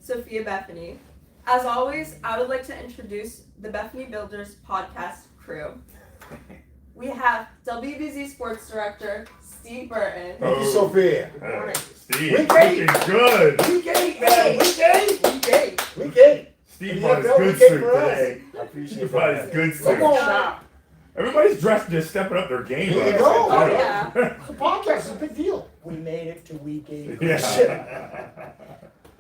Sophia Bethoney. As always, I would like to introduce the Bethany Builders podcast crew. We have WBZ Sports Director Steve Burton. Thank you, Sophia. Good morning. Steve, Week 8. looking good. Week 8, man. Week 8. Week 8. Week 8. Steve brought his good suit today. I appreciate He brought his that. good Come suit. on. Everybody's dressed just stepping up their game. There you right go. now. Oh, yeah. The podcast is a big deal. We made it to week 8. Yeah.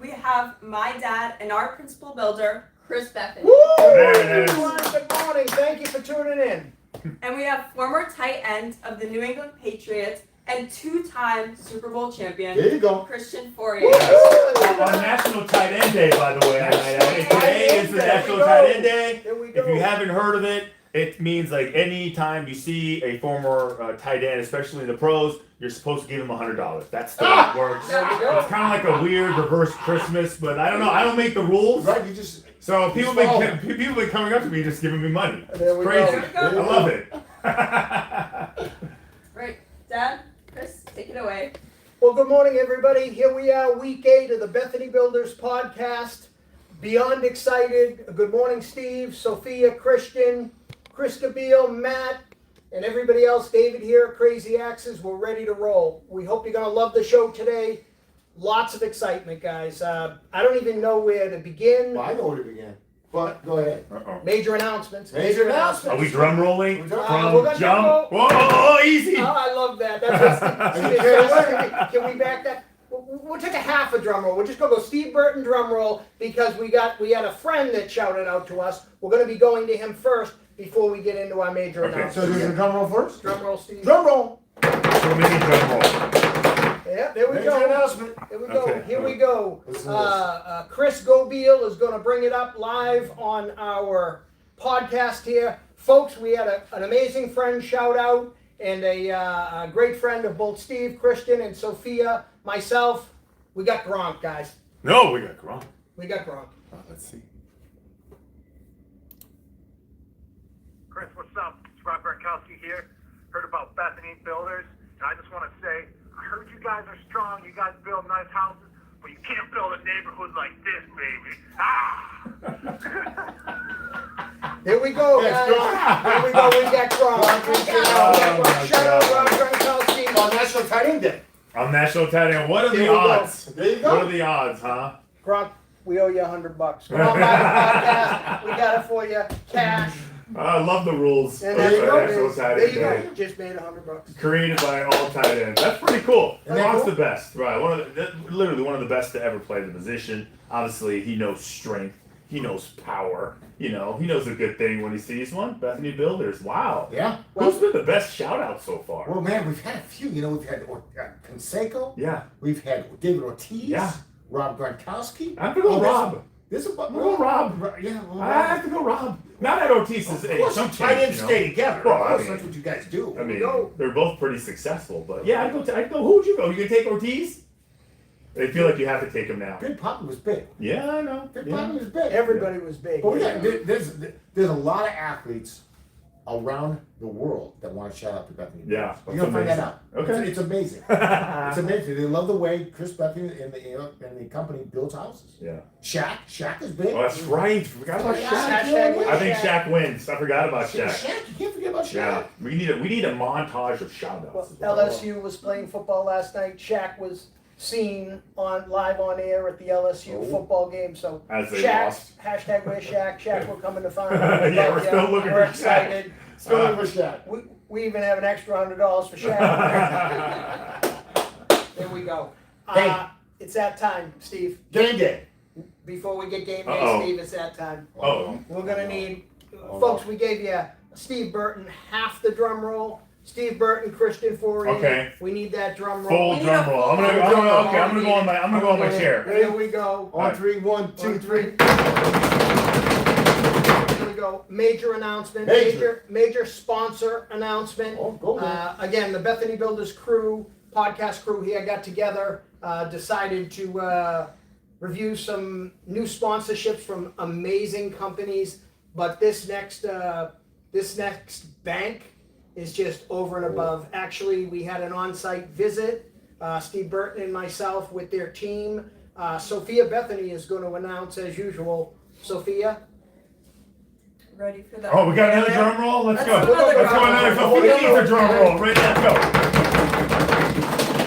We have my dad and our principal builder, Chris Bethany. Woo! There it is. Good morning. Thank you for tuning in. And we have former tight end of the New England Patriots and two-time Super Bowl champion, There you go. Christian Fourier. Woo! On National Tight End Day, by the way. Today is the There National we go. Tight End Day. There we go. If you haven't heard of it, it means like any time you see a former tight end, especially in the pros, you're supposed to give him $100. That's the way it works. There we go. It's kind of like a weird reverse Christmas, but I don't know. I don't make the rules. Right, you just. So people follow. been coming up to me just giving me money. There we Crazy. go. There we go. I love it. Right, Dad, Chris, take it away. Well, good morning, everybody. Here we are, week 8 of the Bethany Builders podcast. Beyond excited. Good morning, Steve, Sophia, Christian, Chris Gabriel, Matt, and everybody else. David here, Crazy Axes. We're ready to roll. We hope you're going to love the show today. Lots of excitement, guys. I don't even know where to begin. Well, I know where to begin. But go ahead. Uh-oh. Major announcements. Major Are announcements. we drum rolling? We're From gonna jump? go- Whoa, easy. Oh, I love that. That's what Steve Can we back that? We'll take a half a drum roll. We're just gonna go Steve Burton drum roll because we had a friend that shouted out to us. We're gonna be going to him first before we get into our major Okay. announcements. So there's a drum roll first? Drum roll, Steve. Drum roll. So many drum roll. Yeah, there we Major go. announcement. Here we go. Okay. Here we go. Listen to Chris Gobiel is going to bring it up live on our podcast here. Folks, we had an amazing friend shout out and a great friend of both Steve, Christian, and Sophia, myself. We got Gronk, guys. No, we got Gronk. We got Gronk. Let's see. Chris, what's up? It's Rob Gronkowski here. Heard about Bethany Builders, and I just want to say, I heard you guys are strong. You guys build nice houses, but you can't build a neighborhood like this, baby. There we go, Yes, guys. Gronk. There we go. We got Gronk. We got my Shout out God. Rob Gronkowski. On National Tight End Day. On National Tight End, what are Here the we go. odds? There you What go. are the odds, huh? Gronk, we owe you $100. Come on by the podcast. We got it for you. Cash. I love the rules. And of there you the go. National Tight There End you Day. go. Just made $100. Created by all tight ends. That's pretty cool. Isn't that Gronk's cool? the best, right? Literally one of the best to ever play the position. Obviously, he knows strength. He knows power. You know, he knows a good thing when he sees one. Bethany Builders. Wow. Yeah. Who's been the best shout out so far? Well, man, we've had a few. You know, we've had Conseco. Yeah. We've had David Ortiz. Yeah. Rob Gronkowski. I have to go Oh, Rob. This is what We'll go Rob. Yeah, well, I have to go Rob. Now that Ortiz is Of course, some tight change, ends you know? stay together. Well, Of I course, mean- that's what you guys do. I mean, go. they're both pretty successful, but yeah, I'd go. Who would you go? You gonna take Ortiz? They feel like you have to take him now. Big Poppy was big. Yeah, I know. Big Yeah. Poppy was big. Everybody was big. But we got, there's a lot of athletes around the world that want to shout out to Bethany. Yeah, You're gonna find that out. Okay. It's amazing. It's amazing. They love the way Chris Bethany and the company builds houses. Yeah. Shaq is big. Oh, that's right. Forgot about Yeah. Shaq. Hashtag I think Shaq. Shaq wins. I forgot about Shaq. Shaq, you can't forget about Shaq. Yeah, we need a montage of shout outs. Well, LSU was playing football last night. Shaq was seen live on air at the LSU Oh. football game. So As they Shaq, lost. hashtag where's Shaq? Shaq, we're coming to find Yeah, out. we're still looking We're for Shaq. excited. Still looking for Shaq. We even have an extra $100 for Shaq. There we go. Hey. It's that time, Steve. Game day. Before we get game day, Uh-oh. Steve, it's that time. Oh. We're gonna need, Oh, folks. We gave you Steve Burton half the drum roll. Steve Burton, Christian Fourier. Okay. We need that drum roll. Full We need drum a roll. full I'm gonna drum roll. go on my chair. There we go. On three, 1, 2, 3. Here we go. Major announcement. Major. Major sponsor announcement. Oh, go man. Again, the Bethany Builders crew, podcast crew here got together, decided to review some new sponsorships from amazing companies. But this next bank is just over and above. Actually, we had an on-site visit, Steve Burton and myself with their team. Sophia Bethoney is going to announce as usual. Sophia? Ready for that? Oh, we got another drum roll? Let's go. Let's do another Let's go drum another. roll. Sophia needs a drum roll. Ready, let's go.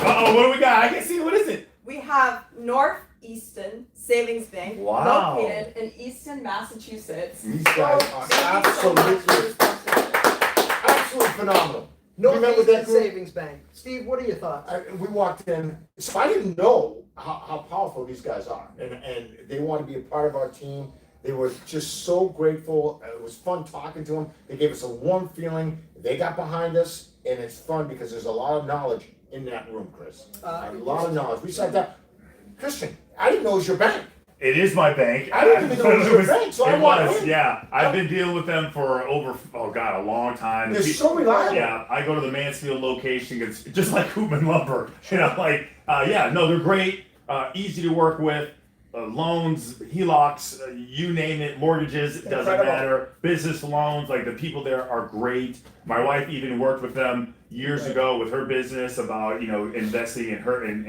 Uh-oh, what do we got? I can see. What is it? We have Northeastern Savings Bank Wow. located in Easton, Massachusetts. These guys are Thank you so much for absolutely, your sponsorship. absolutely phenomenal. You remember that Northeastern group? Savings Bank. Steve, what are your thoughts? We walked in, so I didn't know how powerful these guys are, and they want to be a part of our team. They were just so grateful. It was fun talking to them. They gave us a warm feeling. They got behind us, and it's fun because there's a lot of knowledge in that room, Chris. A lot of knowledge. We sat down. Christian, I didn't know it was your bank. It is my bank. I didn't even know it was your bank, so I walked in. Yeah. I've been dealing with them for over, a long time. They're so reliable. Yeah, I go to the Mansfield location. It's just like Koopman Lumber. They're great, easy to work with. Loans, HELOCs, you name it, mortgages, it doesn't Incredible. matter. Business loans, like the people there are great. My wife even worked with them years ago with her business about, investing in her and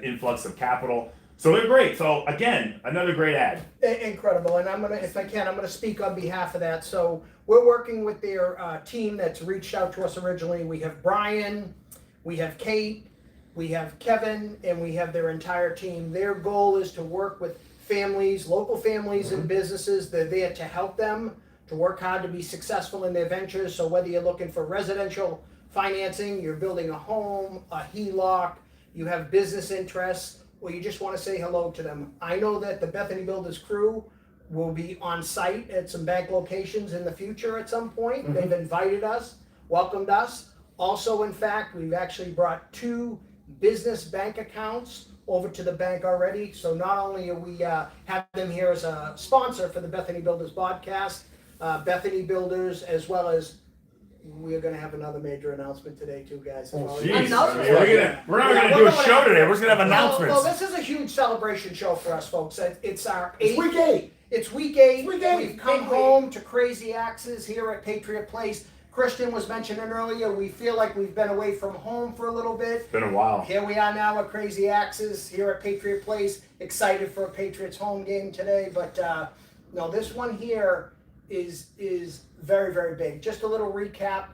influx of capital. So they're great. So again, another great ad. Incredible, and I'm gonna speak on behalf of that. So we're working with their team that's reached out to us originally. We have Brian, we have Kate, we have Kevin, and we have their entire team. Their goal is to work with families, local families and businesses. They're there to help them to work hard to be successful in their ventures. So whether you're looking for residential financing, you're building a home, a HELOC, you have business interests, or you just want to say hello to them. I know that the Bethany Builders crew will be on site at some bank locations in the future at some point. They've invited us, welcomed us. Also, in fact, we've actually brought 2 business bank accounts over to the bank already. So not only are we have them here as a sponsor for the Bethany Builders podcast, Bethany Builders, as well as we're going to have another major announcement today too, guys. Jeez. Announcement. We're not going to do a show today. We're just going to have announcements. Well, this is a huge celebration show for us, folks. It's our It's week 8. It's week 8. Week 8. We've come Big home to Crazy Axes here at Patriot Place. Christian was mentioning earlier, we feel like we've been away from home for a little bit. It's been a while. Here we are now at Crazy Axes here at Patriot Place. Excited for a Patriots home game today, but no, this one here is very, very big. Just a little recap.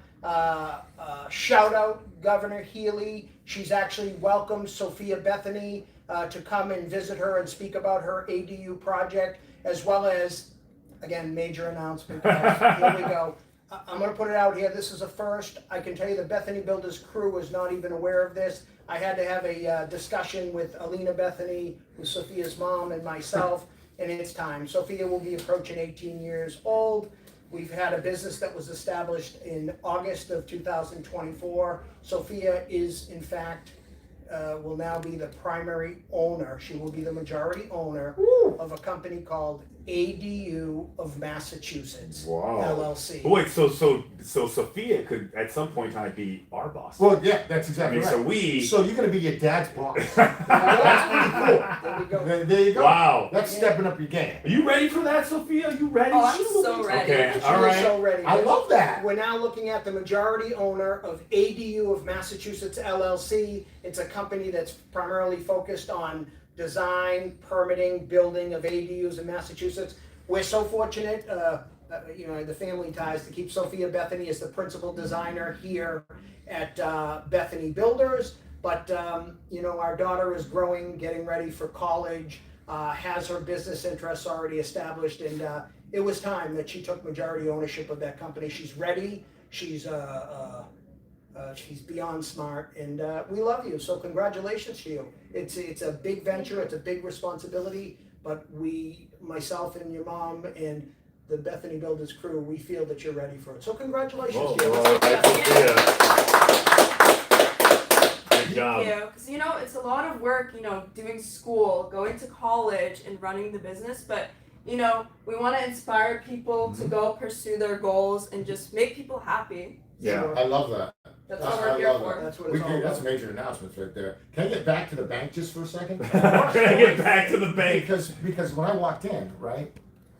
Shout out Governor Healy. She's actually welcomed Sophia Bethoney to come and visit her and speak about her ADU project, as well as, again, major announcement. Here we go. I'm going to put it out here. This is a first. I can tell you the Bethany Builders crew is not even aware of this. I had to have a discussion with Alina Bethany, who's Sophia's mom, and myself, and it's time. Sophia will be approaching 18 years old. We've had a business that was established in August of 2024. Sophia is, in fact, will now be the primary owner. She will be the majority owner of a company called ADU of Massachusetts, Wow. LLC. But wait, so Sophia could at some point in time be our boss. Well, yeah, that's exactly right. So you're going to be your dad's boss. There we go. There you go. Wow. That's stepping up your game. Are you ready for that, Sophia? Are you ready? Oh, I'm so ready. Okay, She all is right. so ready. I love that. We're now looking at the majority owner of ADU of Massachusetts LLC. It's a company that's primarily focused on design, permitting, building of ADUs in Massachusetts. We're so fortunate, the family ties to keep Sophia Bethoney as the principal designer here at Bethany Builders. But, our daughter is growing, getting ready for college, has her business interests already established, and it was time that she took majority ownership of that company. She's ready. She's beyond smart, and we love you. So congratulations to you. It's a big venture. It's a big responsibility. But myself and your mom and the Bethany Builders crew, we feel that you're ready for it. So congratulations to you. All right, Sophia. Good job. Thank you. Because, it's a lot of work, doing school, going to college, and running the business. But, we want to inspire people to go pursue their goals and just make people happy. Yeah. I love that. That's what I we're here love for. that. That's what it's all That's about. major announcements right there. Can I get back to the bank just for a second? Can I get back to the bank? Because when I walked in, right,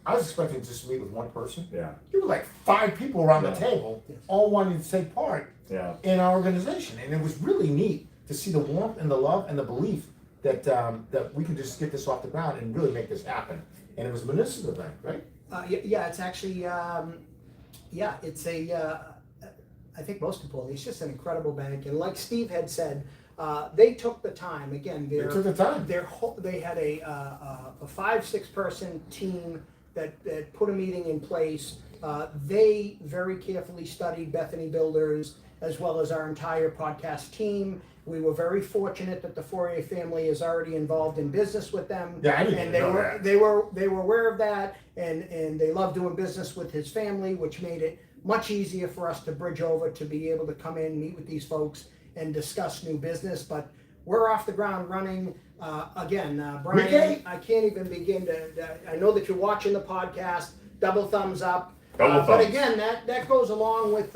I was expecting just to meet with one person. Yeah. There were like 5 people around the Yeah. table, all wanting to take part Yeah. in our organization, and it was really neat to see the warmth and the love and the belief that we can just get this off the ground and really make this happen. And it was a municipal event, right? Yeah, it's actually, it's I think most importantly, it's just an incredible bank. And like Steve had said, they took the time. Again, They took the time. They had a 5-6 person team that put a meeting in place. They very carefully studied Bethany Builders as well as our entire podcast team. We were very fortunate that the Fourier family is already involved in business with them. Yeah, I didn't and even know that. they were aware of that, and they love doing business with his family, which made it much easier for us to bridge over to be able to come in, meet with these folks, and discuss new business. But we're off the ground running. Again, Brian, I can't even begin to. I know that you're watching the podcast. Double thumbs up. But again, that goes along with.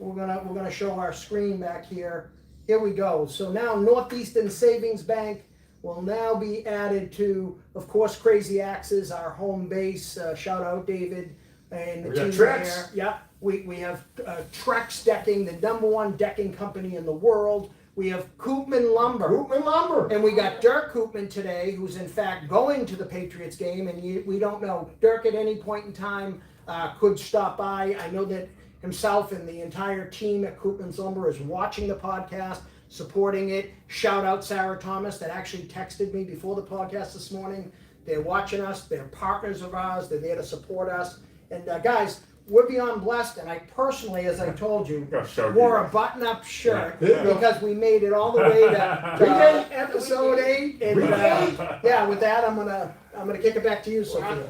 We're gonna show our screen back here. Here we go. So now Northeastern Savings Bank will now be added to, of course, Crazy Axes, our home base. Shout out David and the We got team Trex. there. Yeah, we have Trex Decking, the #1 decking company in the world. We have Koopman Lumber. Koopman Lumber. And we got Dirk Koopman today, who's in fact going to the Patriots game, and we don't know. Dirk at any point in time could stop by. I know that himself and the entire team at Koopman's Lumber is watching the podcast, supporting it. Shout out Sarah Thomas that actually texted me before the podcast this morning. They're watching us. They're partners of ours. They're there to support us. And guys, we're beyond blessed. And I personally, as I told you, wore a button-up shirt because we made it all the way to episode 8. And yeah, with that, I'm gonna kick it back to you, Sophia.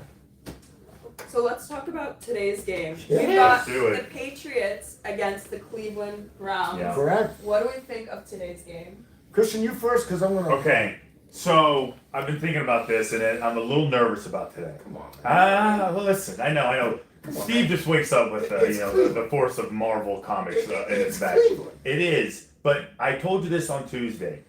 So let's talk about today's game. Yeah. We've got Let's do it. the Patriots against the Cleveland Browns. Yeah. Correct. What do we think of today's game? Christian, you first, because I'm gonna. Okay, so I've been thinking about this, and I'm a little nervous about today. Come on, man. Well, listen, I know. Steve just wakes up with It's the force of Marvel comics in his It's back. Cleveland. It is, but I told you this on Tuesday.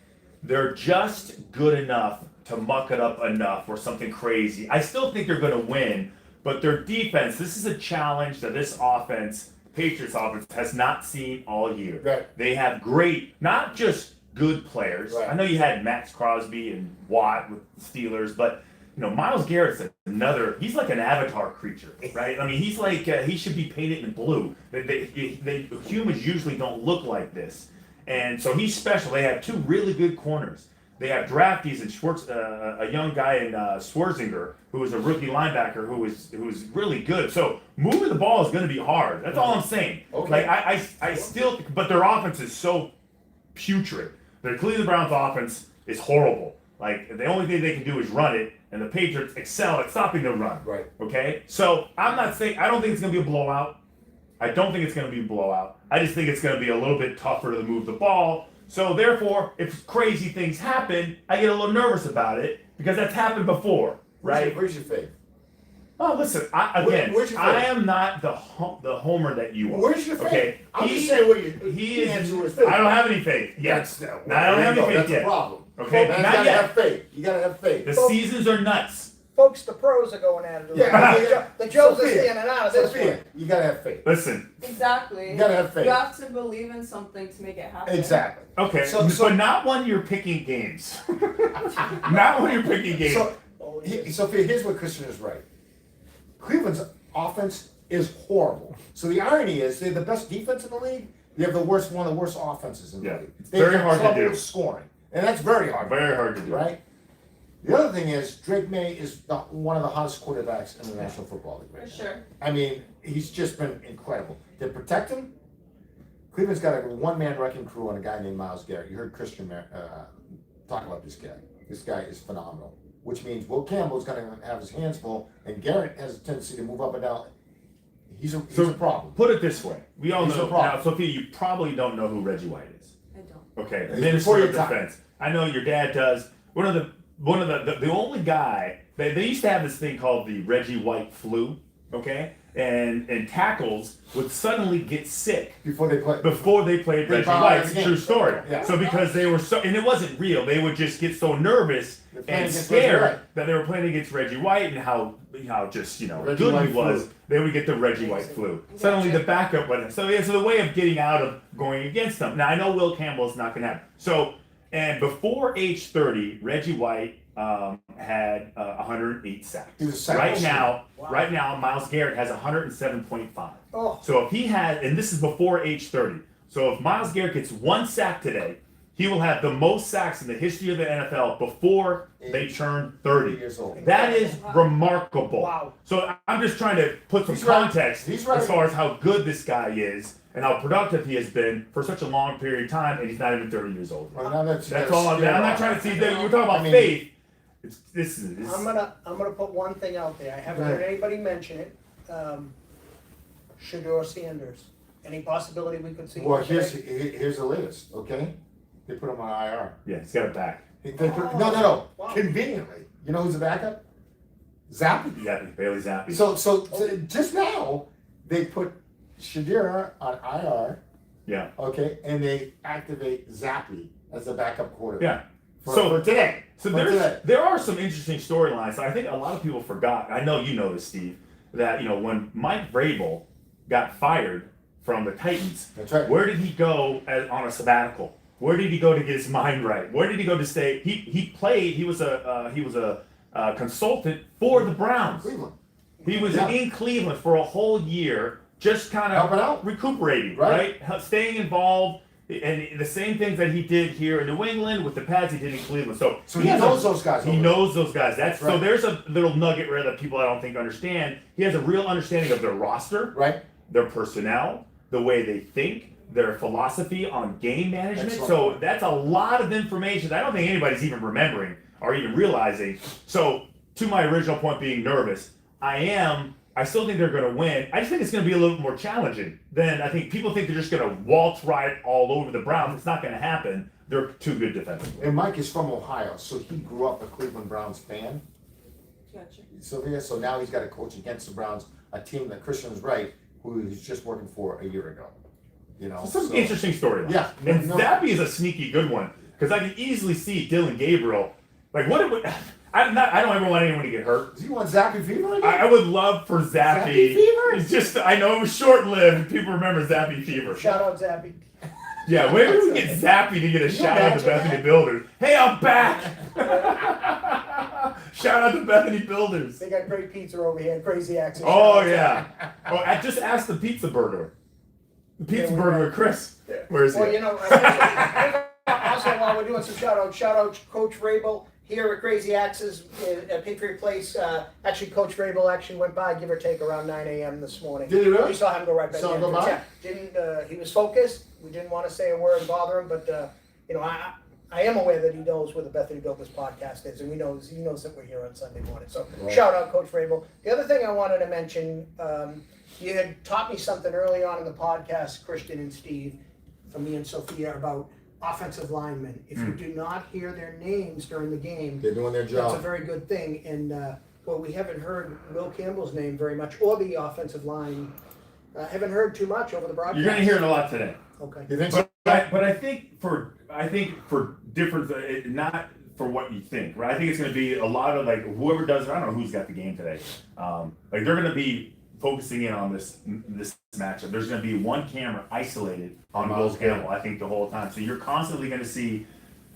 They're just good enough to muck it up enough or something crazy. I still think they're going to win, but their defense. This is a challenge that this offense, Patriots offense, has not seen all year. Right. They have great, not just good players. Right. I know you had Max Crosby and Watt with the Steelers, but Myles Garrett's another. He's like an avatar creature, right? I mean, he's like he should be painted in blue. Humans usually don't look like this, and so he's special. They have 2 really good corners. They have draftees and a young guy in Swerzinger, who is a rookie linebacker who is really good. So moving the ball is going to be hard. That's all I'm saying. Okay. Like I still, but their offense is so putrid. The Cleveland Browns offense is horrible. Like the only thing they can do is run it, and the Patriots excel at stopping the run. Right. Okay. So I'm not saying I don't think it's going to be a blowout. I don't think it's going to be a blowout. I just think it's going to be a little bit tougher to move the ball. So therefore, if crazy things happen, I get a little nervous about it because that's happened before, right? Where's your faith? Oh, listen. Where's your I faith? am not the homer that you are. Where's your faith? Okay. I'm just saying what you. He is. answer was faith. I don't have any faith yet. That's I don't have any faith That's yet. a problem. Okay, Man, you not gotta yet. have faith. You gotta have faith. The seasons are nuts. Folks, the pros are going at it. Yeah. The Joes are Sophia, standing out of this Sophia, one. you gotta have faith. Listen. Exactly. You gotta have faith. You have to believe in something to make it happen. Exactly. Okay, So- but not when you're picking games. Not when you're picking games. So, Sophia, here's what Christian is right. Cleveland's offense is horrible. So the irony is they're the best defense in the league. They have one of the worst offenses in the Yeah. league. It's They very have hard to trouble do. scoring, and that's very hard. Very hard to do. Right. The other thing is Drake May is one of the hottest quarterbacks in the National Football League right For now. sure. I mean, he's just been incredible. To protect him, Cleveland's got a one-man wrecking crew on a guy named Myles Garrett. You heard Christian talk about this guy. This guy is phenomenal, which means Will Campbell's going to have his hands full, and Garrett has a tendency to move up and down. He's a problem. Put it this way. We all He's know. a problem. Now, Sophia, you probably don't know who Reggie White is. I don't. Okay. He's Minister before of your time. Defense. I know your dad does. One of the only guy, they used to have this thing called the Reggie White flu, okay? And tackles would suddenly get sick Before they played They Reggie found White. out It's a again. true story. Yeah. So because they were so, and it wasn't real, they would just get so nervous They're playing and against Reggie scared White. that they were playing against Reggie White and how just Reggie good White he was. flu. They would get the Reggie White flu. Suddenly the backup went. So it's a way of getting out of going against them. Now I know Will Campbell's not going to happen. So And before age 30, Reggie White had 108 sacks. He was a sack Right machine. now, Wow. right now, Myles Garrett has 107.5. Oh, So if he had, and this is before age 30, so if Myles Garrett gets 1 sack today, he will have the most sacks in the history of the NFL before they turn 30. years old. That is remarkable. Wow. So I'm just trying to put some He's right. context He's right. as far as how good this guy is and how productive he has been for such a long period of time, and he's not even 30 years old. Well, now That's all I'm not trying to see that you're talking about I mean- faith. This is I'm gonna put one thing out there. I haven't Go heard ahead. anybody mention it. Shador Sanders. Any possibility we could see? Well, him here's today? here's the latest. Okay, they put him on IR. yeah, he's got it back. No. Wow. Conveniently, you know who's the backup? Zappy. Yeah, Bailey Zappi. So just now they put Shadira on IR. Yeah. Okay, and they activate Zappy as the backup quarterback. Yeah. For today. So For today. there are some interesting storylines. I think a lot of people forgot. I know you know this, Steve, that when Mike Vrabel got fired from the Titans, That's right. where did he go on a sabbatical? Where did he go to get his mind right? Where did he go to stay? He played. He was a consultant for the Browns. Cleveland. He was Yeah. in Cleveland for a whole year, just kind Helping of out. recuperating, Right. right? Staying involved, and the same things that he did here in New England with the Pats, he did in Cleveland. So He has knows a- those guys. He over knows those guys. That's so. Right. There's a little nugget there that people I don't think understand. He has a real understanding of their roster, there. Right. their personnel, the way they think, their philosophy on game management. Excellent. So that's a lot of information that I don't think anybody's even remembering or even realizing. So to my original point, being nervous, I still think they're going to win. I just think it's going to be a little more challenging than I think people think they're just going to waltz right all over the Browns. It's not going to happen. They're too good defensively. And Mike is from Ohio, so he grew up a Cleveland Browns fan. Gotcha. Sophia, so now he's got to coach against the Browns, a team that Christian was right, who he was just working for a year ago. Some interesting storylines. Yeah. And No. Zappy is a sneaky good one because I can easily see Dylan Gabriel. Like, what? I don't ever want anyone to get hurt. Do you want Zappy fever again? I would love for Zappy. Zappy fever? It's just I know it was short lived. People remember Zappy fever. Shout out Zappy. Yeah, where did we get Zappy to get a shout out to imagine Bethany that? Builders? Hey, I'm back. Shout out to Bethany Builders. They got great pizza over here. Crazy accent. Oh Shout out yeah. Oh, I just asked the pizza burger. The pizza Yeah, burger, Chris. Where is Well, he? also while we're doing some shout out Coach Vrabel here at Crazy Axes at Patriot Place. Actually, Coach Vrabel actually went by, give or take, around 9 a.m. this morning. Did he really? We saw him go right back Saw in. him go by? Yeah, didn't he was focused. We didn't want to say a word and bother him, but I am aware that he knows where the Bethany Builders podcast is, and he knows that we're here on Sunday morning. So Right. shout out Coach Vrabel. The other thing I wanted to mention, you had taught me something early on in the podcast, Christian and Steve, from me and Sophia, about offensive linemen. If you do not hear their names during the game, They're doing their that's a job. very good thing. And well, we haven't heard Will Campbell's name very much, or the offensive line. Haven't heard too much over the broadcast. You're gonna hear it a lot today. Okay. You think so? But I think for different, not for what you think, right? I think it's going to be a lot of like whoever does it. I don't know who's got the game today. Like they're going to be focusing in on this matchup. There's going to be one camera isolated on Myles Will Campbell, I think, the whole time. So you're constantly going to see,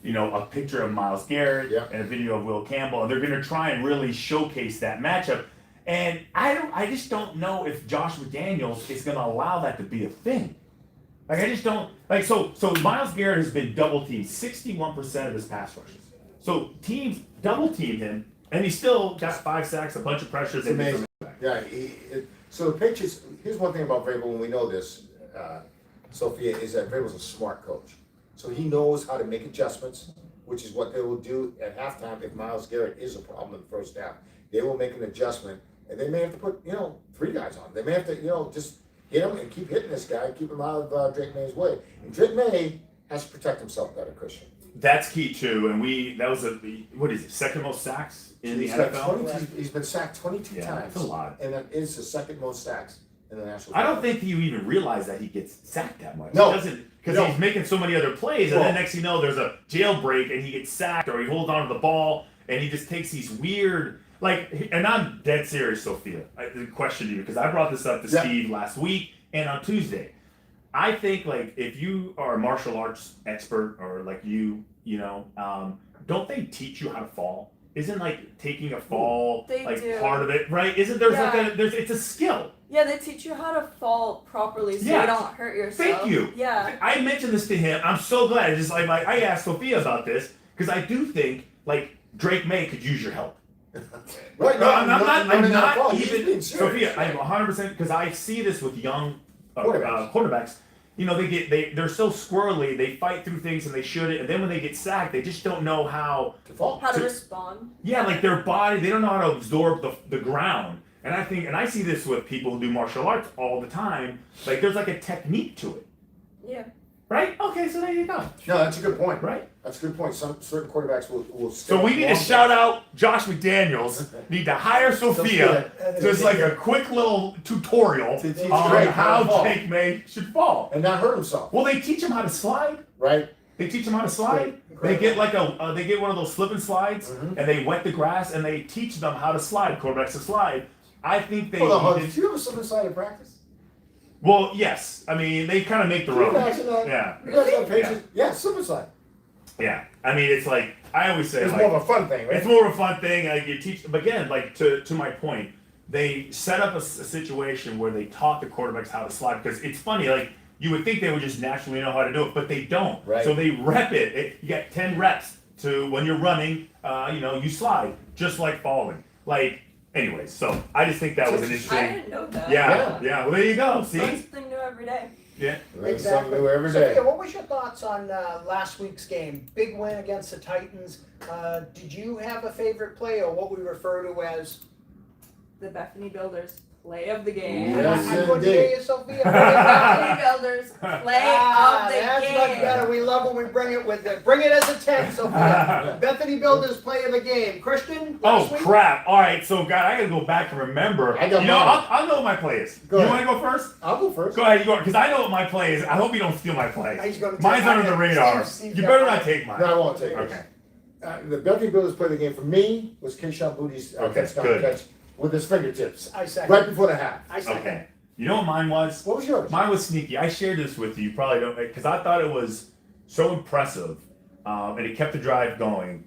a picture of Myles Garrett Yeah. and a video of Will Campbell, and they're going to try and really showcase that matchup. And I just don't know if Josh McDaniels is going to allow that to be a thing. Like I just don't like so Myles Garrett has been double teamed 61% of his pass rushes. So teams double teamed him, and he still got 5 sacks, a bunch of pressures. It's amazing. Yeah. So the Patriots. Here's one thing about Vrabel, and we know this, Sophia, is that Vrabel's a smart coach. So he knows how to make adjustments, which is what they will do at halftime if Myles Garrett is a problem in the first half. They will make an adjustment, and they may have to put 3 guys on. They may have to just hit him and keep hitting this guy, keep him out of Drake May's way. And Drake May has to protect himself better, Christian. That's key too, and that was what is it, second most sacks in the NFL? He's been sacked 22 Yeah, times. that's a lot. And that is the second most sacks in the National I don't Football think you even realize that he gets sacked that much. No. He doesn't, because No. he's making so many other plays, and Well- then next thing you know, there's a jailbreak, and he gets sacked, or he holds on to the ball, and he just takes these weird, and I'm dead serious, Sophia. I question you because I brought this up to Yeah. Steve last week and on Tuesday. I think if you are a martial arts expert or like you don't they teach you how to fall? Isn't like taking a fall They like do. part of it, right? Isn't there Yeah. it's a skill. Yeah, they teach you how to fall properly so Yes. you don't hurt yourself. Thank you. Yeah. I mentioned this to him. I'm so glad. Just like I asked Sophia about this because I do think like Drake May could use your help. Right, No, I'm not He's even being serious. Sophia. I'm 100% because I see this with young Quarterbacks. quarterbacks. They're so squirrely. They fight through things and they shouldn't. And then when they get sacked, they just don't know how. To fall. How to respond. Yeah, like their body, they don't know how to absorb the ground. And I see this with people who do martial arts all the time. Like there's like a technique to it, Yeah. right? Okay, so there you go. No, that's a good point. Right. That's a good point. Some certain quarterbacks will So we need to shout out Josh McDaniels. Need to hire Sophia. Just like a quick little tutorial To teach on Drake how to how fall. Drake May should fall. and not hurt himself. Well, they teach him how to slide. Right? They teach them how to slide. They Incredible. get like they get one of those slip and slides, Mhm. and they wet the grass, and they teach them how to slide. Quarterbacks to slide. I think they. Hold on. Did you ever slip inside in practice? Well, yes. I mean, they kind of make the Can you road. imagine that? Yeah, You guys on Patriots? Yeah, slip inside. yeah. I mean, it's like I always say, It's like, more of a fun thing, right? it's more of a fun thing. Like you teach, but again, like to my point, they set up a situation where they taught the quarterbacks how to slide because it's funny. Like you would think they would just naturally know how to do it, but they don't. Right. So they rep it. You get 10 reps to when you're running. You slide just like falling. Like anyways. So I just think that was an I interesting. didn't know that. Yeah. Well, there you go. Learn See. something new every day. Yeah. Learn Exactly. something new every day. Sophia, what was your thoughts on last week's game? Big win against the Titans. Did you have a favorite play or what we refer to as? The Bethany Builders play of the game. Yes, I couldn't indeed. hear you, Sophia. The Bethany Builders play of the That's game. much better. We love when we bring it with it. Bring it as a 10, Sophia. Bethany Builders play of the game. Christian, Oh last week? crap! All right, so God, I gotta go back and remember. I got mine. I'll know what my play is. Go you ahead. want to go first? I'll go first. Go ahead, you go because I know what my play is. I hope you don't steal my play. He's gonna take Mine's under the mine. radar. Steve You got better mine. not take mine. No, I won't take it. Okay. The Bethany Builders play of the game for me was Keyshawn Booty's Okay, touchdown good. catch with his fingertips I second. right before the half. I second. Okay. You know what mine was? What was yours? Mine was sneaky. I shared this with you. You probably don't because I thought it was so impressive, and it kept the drive going.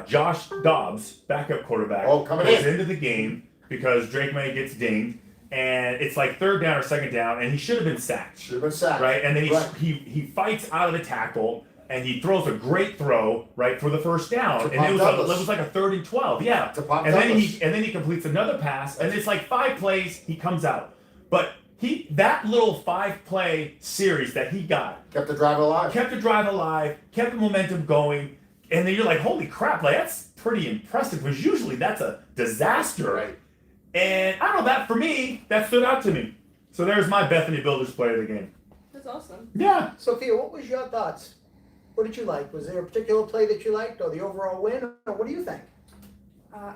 Josh Dobbs, backup quarterback, Coming goes in. into the game because Drake May gets dinged, and it's like third down or second down, and he should have been sacked. Should have been sacked. Right, and then Right. he fights out of the tackle, and he throws a great throw right for the first down, To and Pop it Douglas. was like a 3rd and 12, yeah. To Pop and then Douglas. he completes another pass, and it's like 5 plays, he comes out, but that little 5-play series that he got Kept the drive alive. kept the drive alive, kept the momentum going, and then you're like, holy crap, like that's pretty impressive because usually that's a disaster. Right. And I don't know, that for me, that stood out to me. So there's my Bethany Builders play of the game. That's awesome. Yeah. Sophia, what was your thoughts? What did you like? Was there a particular play that you liked or the overall win? Or what do you think?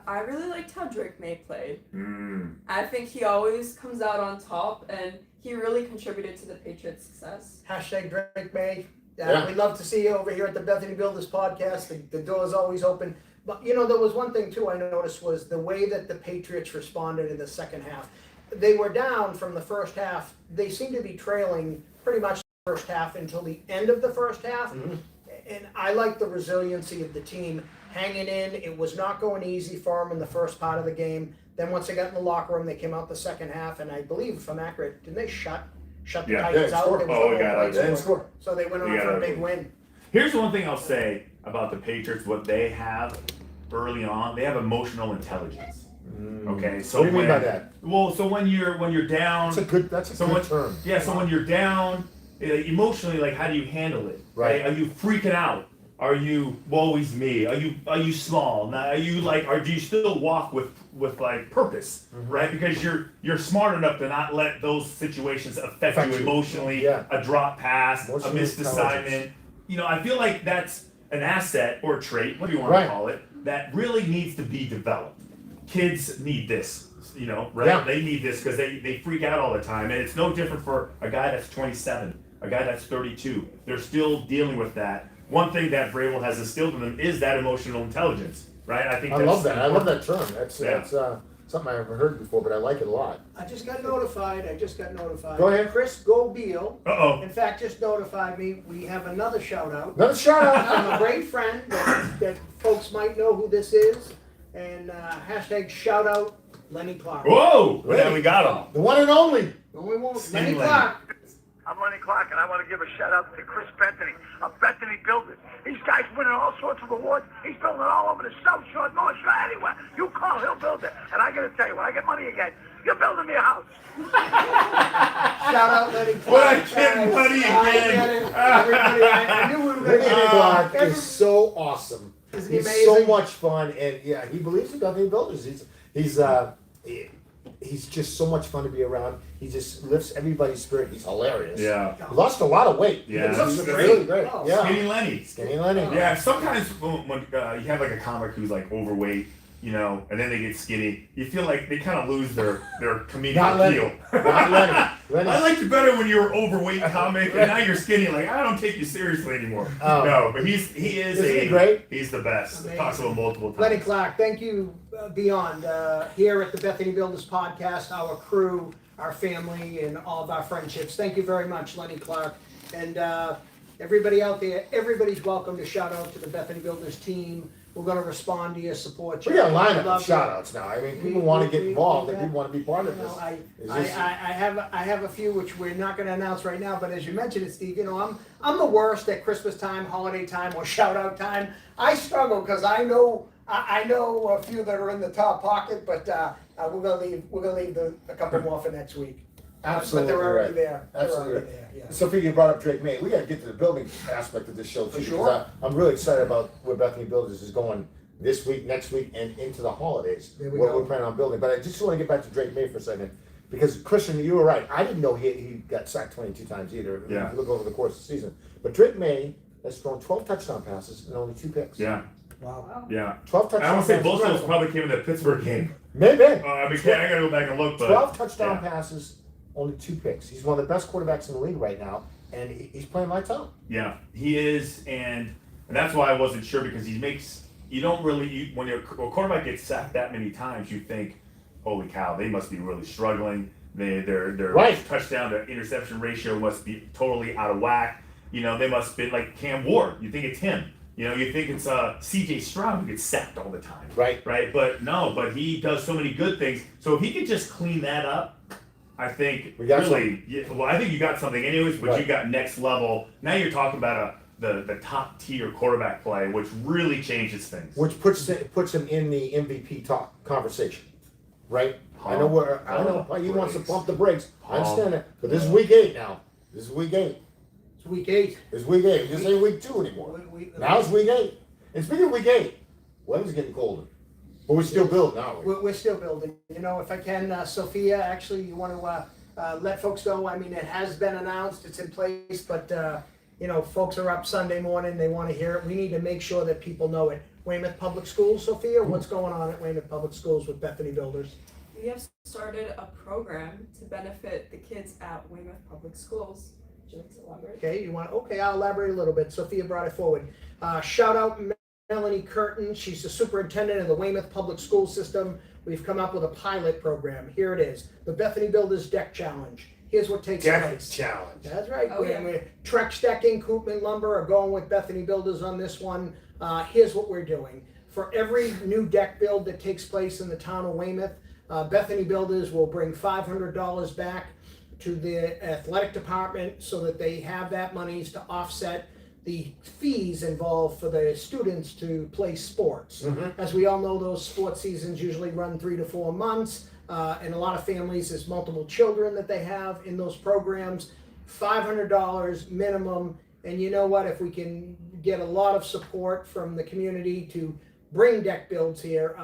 I really liked how Drake May played. Mm. I think he always comes out on top, and he really contributed to the Patriots' success. Hashtag Drake May. Yeah. We'd love to see you over here at the Bethany Builders podcast. The door is always open. But, there was one thing, too, I noticed was the way that the Patriots responded in the second half. They were down from the first half. They seemed to be trailing pretty much the first half until the end of the first half. Mhm. And I like the resiliency of the team hanging in. It was not going easy for them in the first part of the game. Then once they got in the locker room, they came out the second half, and I believe, if I'm accurate, didn't they shut the Yeah. Titans Yeah, out? scored. There was Oh, no we more got points They didn't scored. score. So they went on We for got a big it. win. Here's one thing I'll say about the Patriots, what they have early on, they have emotional intelligence. Okay, so What do you mean by that? Well, so when you're down, That's a So good what- term. yeah, so when you're down, emotionally, like how do you handle it? Right. Are you freaking out? Are you woe is me? Are you small? Now are you like do you still walk with like purpose? Mm-hmm. Right? Because you're smart enough to not let those situations affect Affect you you. emotionally, Yeah. a drop pass, Emotional a missed intelligence. assignment. I feel like that's an asset or a trait, what do you want Right. to call it, that really needs to be developed. Kids need this, right? Yeah. They need this because they freak out all the time. And it's no different for a guy that's 27, a guy that's 32. They're still dealing with that. One thing that Vrabel has instilled in them is that emotional intelligence, right? I think I that's love that. I love important. that term. That's Yeah. that's something I haven't heard before, but I like it a lot. I just got notified. Go ahead. Chris Gobeal, Uh-oh. in fact, just notified me we have another shout out. Another shout out. I'm a great friend that folks might know who this is. And hashtag shout out Lenny Clark. Whoa! Well, we got him. The one and only. No, we won't. Skinny Lenny Lenny. Clark. I'm Lenny Clark, and I want to give a shout out to Chris Bethoney of Bethoney Builders. These guys winning all sorts of awards. He's building all over the South Shore, North Shore, anywhere. You call, he'll build it. And I got to tell you, when I get money again, you're building me a house. Shout out Lenny Clark. When I get money I again. get it. Everybody, I knew we were going to Lenny get Clark it. is so awesome. Isn't he He's amazing? so much fun, and yeah, he believes in Bethany Builders. He's just so much fun to be around. He just lifts everybody's spirit. He's hilarious. Yeah. He lost a lot of weight. Yeah. He's Looks really great. great. Oh, Yeah. Skinny Lenny. Skinny Lenny. Yeah, sometimes when you have like a comic who's like overweight, you know, and then they get skinny, you feel like they kind of lose their comedic Not Lenny. appeal. Not Lenny. Lenny. I liked you better when you were overweight comic, and now you're skinny. Like I don't take you seriously anymore. Oh. No, but he is Isn't he great? He's the best. Amazing. Talks about multiple times. Lenny Clark, thank you beyond here at the Bethany Builders podcast, our crew, our family, and all of our friendships. Thank you very much, Lenny Clark. And everybody out there, everybody's welcome to shout out to the Bethany Builders team. We're going to respond to your support. We got a lineup Love of shout outs now. I mean, people want to get involved and people want to be part of You this. know, I Is this- have a few which we're not going to announce right now, but as you mentioned it, Steve, you know, I'm the worst at Christmas time, holiday time, or shout out time. I struggle because I know a few that are in the top pocket, but we're gonna leave a couple more for next week. Absolutely but they're already right. there. They're Absolutely already right. there. Yeah. Sophia, you brought up Drake May. We got to get to the building aspect of this show too. For because sure. I'm really excited about where Bethany Builders is going this week, next week, and into the holidays. There we what go. we're planning on building. But I just want to get back to Drake May for a second because Christian, you were right. I didn't know he got sacked 22 times either. Yeah. If you look over the course of the season. But Drake May has thrown 12 touchdown passes and only 2 picks. Yeah, Wow. yeah. 12 touchdown I want to say passes. both of those probably came in the Pittsburgh game. Maybe. I mean, I gotta go back and look, but 12 touchdown yeah. passes, only 2 picks. He's one of the best quarterbacks in the league right now, and he's playing lights out. Yeah, he is, and that's why I wasn't sure because he makes. You don't really when a quarterback gets sacked that many times, you think, holy cow, they must be really struggling. Their Right. touchdown to interception ratio must be totally out of whack. You know, they must be like Cam Ward. You think it's him. You know, you think it's C.J. Stroud who gets sacked all the time. Right. Right, but no, but he does so many good things. So if he could just clean that up, I think We got really. Yeah, well, I think you got something anyways, but Right. you got next level. Now you're talking about the top tier quarterback play, which really changes things. Which puts him in the MVP talk conversation, right? I know he wants to pump the brakes. I understand that, but this is week 8 now. This is week 8. It's week 8. This is week 8. This ain't week 2 anymore. Now it's week 8. And speaking of week 8, weather's getting colder, but we're still building, aren't we? We're still building. You know, if I can, Sophia, actually, you want to let folks know. I mean, it has been announced, it's in place, but you know, folks are up Sunday morning. They want to hear it. We need to make sure that people know it. Weymouth Public Schools, Sophia, what's going on at Weymouth Public Schools with Bethany Builders? We have started a program to benefit the kids at Weymouth Public Schools. Would you like to elaborate? Okay, I'll elaborate a little bit. Sophia brought it forward. Shout out Melanie Curtin. She's the superintendent of the Weymouth Public School System. We've come up with a pilot program. Here it is, the Bethany Builders Deck Challenge. Here's what takes place. Challenge. That's right. Oh, yeah. We're Trex Decking, Koopman Lumber are going with Bethany Builders on this one. Here's what we're doing. For every new deck build that takes place in the town of Weymouth, Bethany Builders will bring $500 back to the athletic department so that they have that monies to offset the fees involved for the students to play sports. Mm-hmm. As we all know, those sports seasons usually run 3 to 4 months. And a lot of families, there's multiple children that they have in those programs. $500 minimum. And you know what? If we can get a lot of support from the community to bring deck builds here,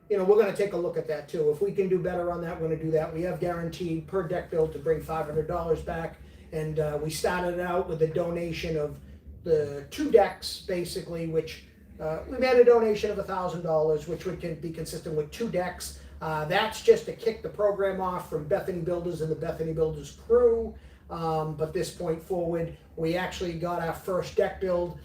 you know, we're going to take a look at that too. If we can do better on that, we're going to do that. We have guaranteed per deck build to bring $500 back. And we started out with a donation of the 2 decks, basically, which we made a donation of $1,000, which would be consistent with 2 decks. That's just to kick the program off from Bethany Builders and the Bethany Builders crew. But this point forward, we actually got our first deck build.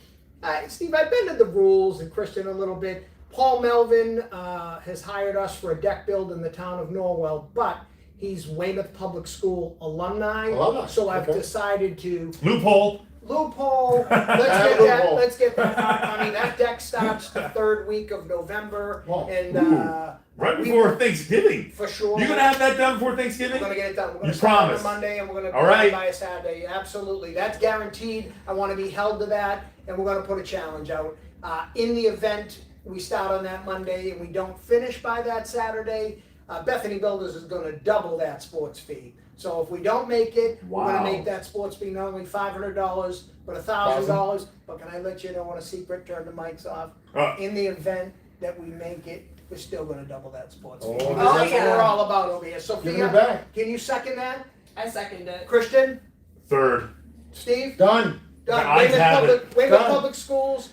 Steve, I've been to the rules and Christian a little bit. Paul Melvin has hired us for a deck build in the town of Norwell, but he's Weymouth Public School alumni. So I've decided to loophole. Let's get that. I mean, that deck starts the third week of November, and right before Thanksgiving. For sure. You're gonna have that done before Thanksgiving? We're gonna get it done. We're gonna You start promise. on a Monday, and we're gonna All right. by a Saturday. Absolutely, that's guaranteed. I want to be held to that, and we're gonna put a challenge out. In the event we start on that Monday and we don't finish by that Saturday, Bethany Builders is gonna double that sports fee. So if we don't make it, we're gonna make that sports fee not only $500, but $1,000. But can I let you know on a secret? Turn the mics off. In the event that we make it, we're still gonna double that sports fee. That's what we're all about over here. Sophia, can you second that? I second it. Christian? Third. Steve? Done. Weymouth Public Schools.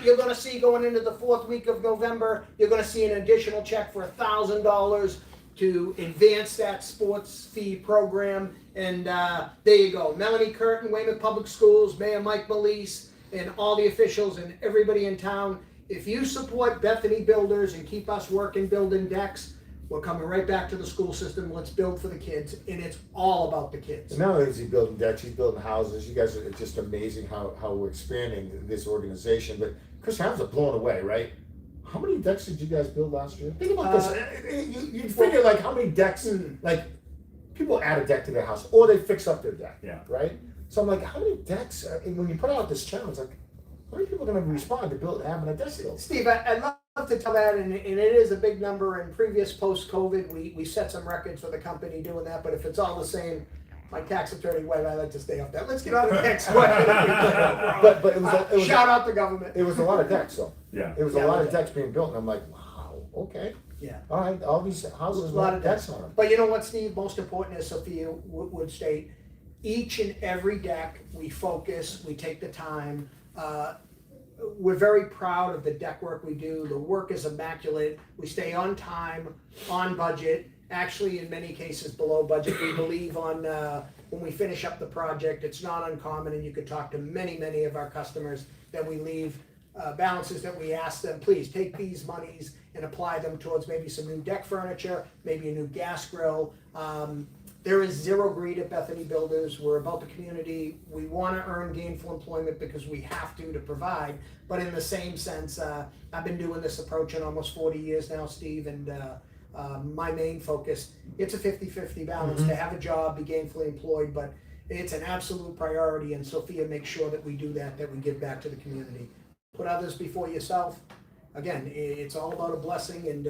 You're gonna see going into the fourth week of November, you're gonna see an additional check for $1,000 to advance that sports fee program. And there you go. Melanie Curtin, Weymouth Public Schools, Mayor Mike Melise, and all the officials and everybody in town. If you support Bethany Builders and keep us working building decks, we're coming right back to the school system. Let's build for the kids, and it's all about the kids. And not only is he building decks, he's building houses. You guys are just amazing how we're expanding this organization. But Chris, I was blown away, right? How many decks did you guys build last year? Think about this. You figure like how many decks, like people add a deck to their house or they fix up their deck, right? So I'm like, how many decks? And when you put out this challenge, like, how many people are going to respond to having a deck build? Steve, I'd love to tell that, and it is a big number. In previous post-COVID, we set some records for the company doing that, but if it's all the same, my tax attorney, Webb, I like to stay off that. Let's get on to the next question. but it was shout out the government. It was a lot of decks, though. Yeah. It was a lot of decks being built, and I'm like, wow, okay. Yeah. All right, all these houses, a lot of decks on them. But you know what, Steve? Most important, as Sophia would state, each and every deck, we focus, we take the time. We're very proud of the deck work we do. The work is immaculate. We stay on time, on budget, actually in many cases below budget. We believe on when we finish up the project, it's not uncommon, and you could talk to many of our customers that we leave balances that we ask them, please take these monies and apply them towards maybe some new deck furniture, maybe a new gas grill. There is zero greed at Bethany Builders. We're about the community. We want to earn gainful employment because we have to provide. But in the same sense, I've been doing this approach in almost 40 years now, Steve, and my main focus, it's a 50-50 balance to have a job, be gainfully employed, but it's an absolute priority, and Sophia makes sure that we do that we give back to the community. Put others before yourself. Again, it's all about a blessing, and